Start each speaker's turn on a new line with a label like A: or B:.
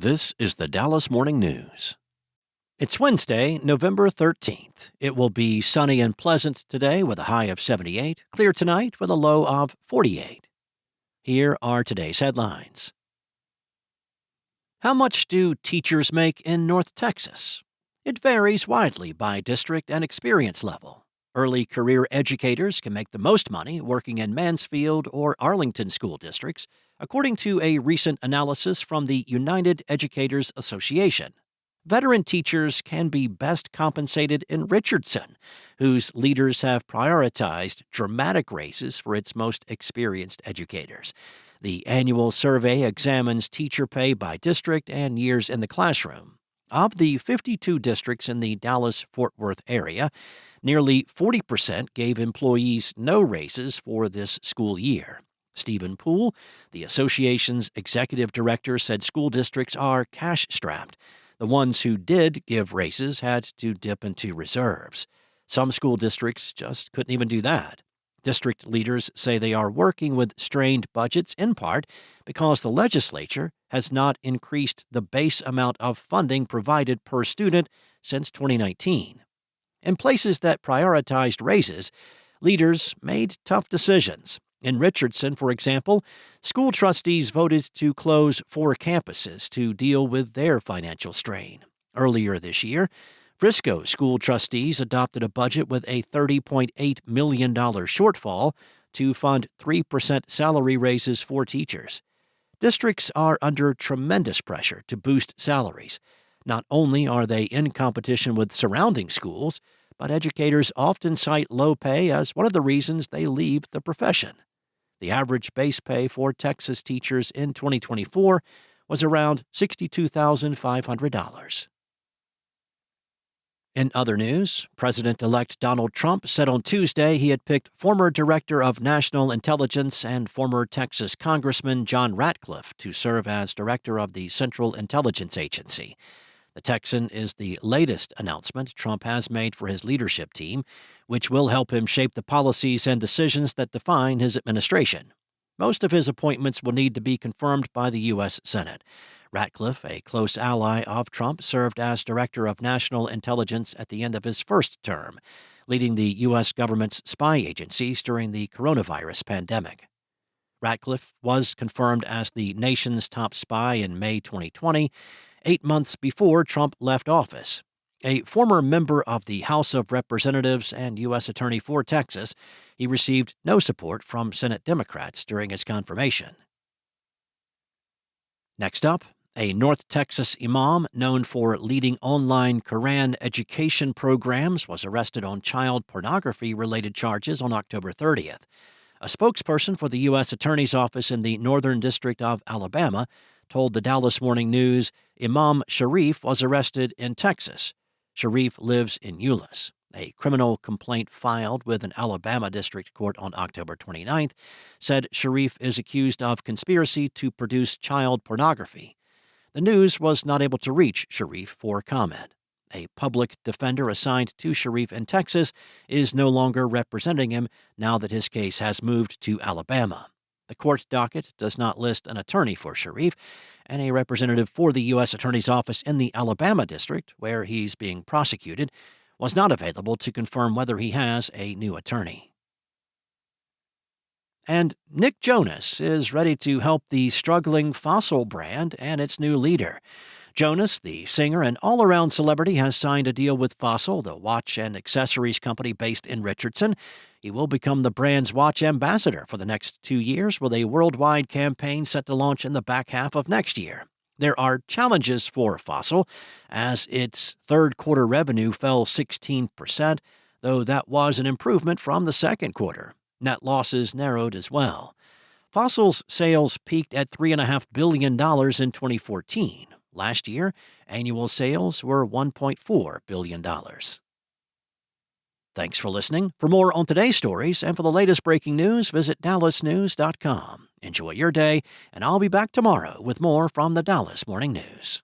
A: This is the Dallas Morning News. It's Wednesday, November 13th. It will be sunny and pleasant today with a high of 78, clear tonight with a low of 48. Here are today's headlines. How much do teachers make in North Texas? It varies widely by district and experience level. Early career educators can make the most money working in Mansfield or Arlington school districts, according to a recent analysis from the United Educators Association. Veteran teachers can be best compensated in Richardson, whose leaders have prioritized dramatic raises for its most experienced educators. The annual survey examines teacher pay by district and years in the classroom. Of the 52 districts in the Dallas-Fort Worth area, nearly 40% gave employees no raises for this school year. Stephen Poole, the association's executive director, said school districts are cash-strapped. The ones who did give raises had to dip into reserves. Some school districts just couldn't even do that. District leaders say they are working with strained budgets in part because the legislature has not increased the base amount of funding provided per student since 2019. In places that prioritized raises, leaders made tough decisions. In Richardson, for example, school trustees voted to close 4 campuses to deal with their financial strain. Earlier this year, Frisco school trustees adopted a budget with a $30.8 million shortfall to fund 3% salary raises for teachers. Districts are under tremendous pressure to boost salaries. Not only are they in competition with surrounding schools, but educators often cite low pay as one of the reasons they leave the profession. The average base pay for Texas teachers in 2024 was around $62,500. In other news, President-elect Donald Trump said on Tuesday he had picked former Director of National Intelligence and former Texas Congressman John Ratcliffe to serve as Director of the Central Intelligence Agency. The Texan is the latest announcement Trump has made for his leadership team, which will help him shape the policies and decisions that define his administration. Most of his appointments will need to be confirmed by the U.S. Senate. Ratcliffe, a close ally of Trump, served as Director of National Intelligence at the end of his first term, leading the U.S. government's spy agencies during the coronavirus pandemic. Ratcliffe was confirmed as the nation's top spy in May 2020, 8 months before Trump left office. A former member of the House of Representatives and U.S. Attorney for Texas, he received no support from Senate Democrats during his confirmation. Next up, a North Texas imam known for leading online Quran education programs was arrested on child pornography-related charges on October 30th. A spokesperson for the U.S. Attorney's Office in the Northern District of Alabama told the Dallas Morning News Imam Sharif was arrested in Texas. Sharif lives in Euless. A criminal complaint filed with an Alabama district court on October 29th said Sharif is accused of conspiracy to produce child pornography. The news was not able to reach Sharif for comment. A public defender assigned to Sharif in Texas is no longer representing him now that his case has moved to Alabama. The court docket does not list an attorney for Sharif, and a representative for the U.S. Attorney's Office in the Alabama district, where he's being prosecuted, was not available to confirm whether he has a new attorney. And Nick Jonas is ready to help the struggling Fossil brand and its new leader. Jonas, the singer and all-around celebrity, has signed a deal with Fossil, the watch and accessories company based in Richardson. He will become the brand's watch ambassador for the next 2 years, with a worldwide campaign set to launch in the back half of next year. There are challenges for Fossil, as its third-quarter revenue fell 16%, though that was an improvement from the second quarter. Net losses narrowed as well. Fossil's sales peaked at $3.5 billion in 2014. Last year, annual sales were $1.4 billion. Thanks for listening. For more on today's stories and for the latest breaking news, visit dallasnews.com. Enjoy your day, and I'll be back tomorrow with more from the Dallas Morning News.